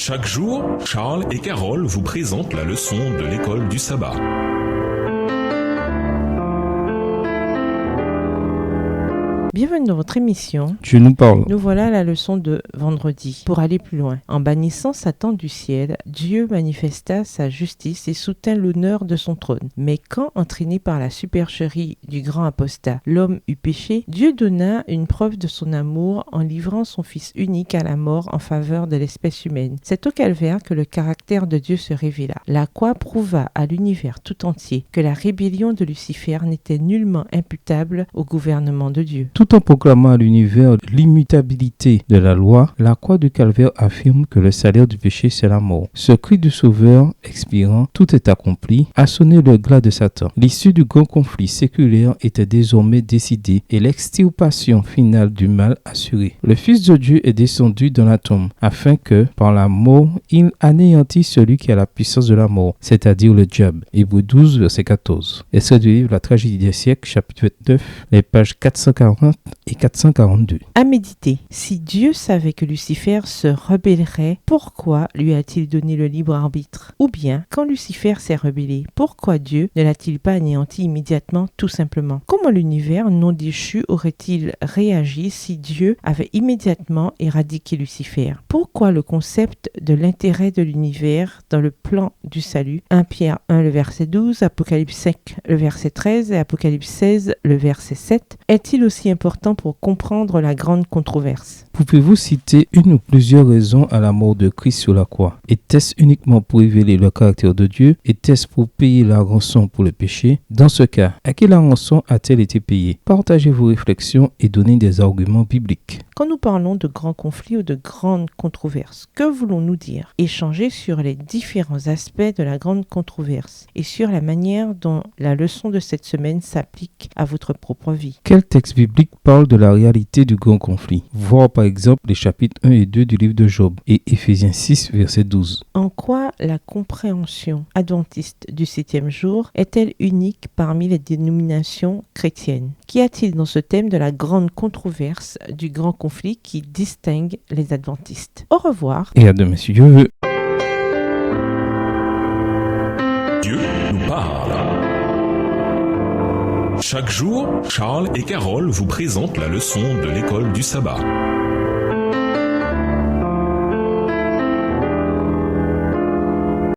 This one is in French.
Chaque jour, Charles et Carole vous présentent la leçon de l'école du sabbat. Bienvenue dans votre émission. Dieu nous parle. Nous voilà à la leçon de vendredi. Pour aller plus loin, en bannissant Satan du ciel, Dieu manifesta sa justice et soutint l'honneur de son trône. Mais quand, entraîné par la supercherie du grand apostat, l'homme eut péché, Dieu donna une preuve de son amour en livrant son Fils unique à la mort en faveur de l'espèce humaine. C'est au calvaire que le caractère de Dieu se révéla. La croix prouva à l'univers tout entier que la rébellion de Lucifer n'était nullement imputable au gouvernement de Dieu. Tout en proclamant à l'univers l'immutabilité de la loi, la croix du calvaire affirme que le salaire du péché, c'est la mort. Ce cri du Sauveur, expirant, tout est accompli, a sonné le glas de Satan. L'issue du grand conflit séculaire était désormais décidée et l'extirpation finale du mal assurée. Le Fils de Dieu est descendu dans la tombe, afin que, par la mort, il anéantisse celui qui a la puissance de la mort, c'est-à-dire le diable. Hébreux 12, verset 14. Extrait du livre La tragédie des siècles, chapitre 29, les pages 440 et 442. À méditer. Si Dieu savait que Lucifer se rebellerait, pourquoi lui a-t-il donné le libre arbitre? Ou bien, quand Lucifer s'est rebellé, pourquoi Dieu ne l'a-t-il pas anéanti immédiatement, tout simplement? Comment l'univers non déchu aurait-il réagi si Dieu avait immédiatement éradiqué Lucifer? Pourquoi le concept de l'intérêt de l'univers dans le plan du salut, 1 Pierre 1, le verset 12, Apocalypse 5, le verset 13 et Apocalypse 16, le verset 7, est-il aussi important pour comprendre la grande controverse? Pouvez-vous citer une ou plusieurs raisons à la mort de Christ sur la croix? Était-ce uniquement pour révéler le caractère de Dieu? Était-ce pour payer la rançon pour le péché? Dans ce cas, à qui la rançon a-t-elle été payée? Partagez vos réflexions et donnez des arguments bibliques. Quand nous parlons de grands conflits ou de grandes controverses, que voulons-nous dire? Échanger sur les différents aspects de la grande controverse et sur la manière dont la leçon de cette semaine s'applique à votre propre vie. Quel texte biblique parle de la réalité du grand conflit? Voir par exemple les chapitres 1 et 2 du livre de Job et Éphésiens 6, verset 12. En quoi la compréhension adventiste du 7e jour est-elle unique parmi les dénominations chrétiennes? Qu'y a-t-il dans ce thème de la grande controverse du grand conflit qui distingue les adventistes? Au revoir. Et à demain si Dieu veut. Dieu nous parle. Chaque jour, Charles et Carole vous présentent la leçon de l'école du sabbat.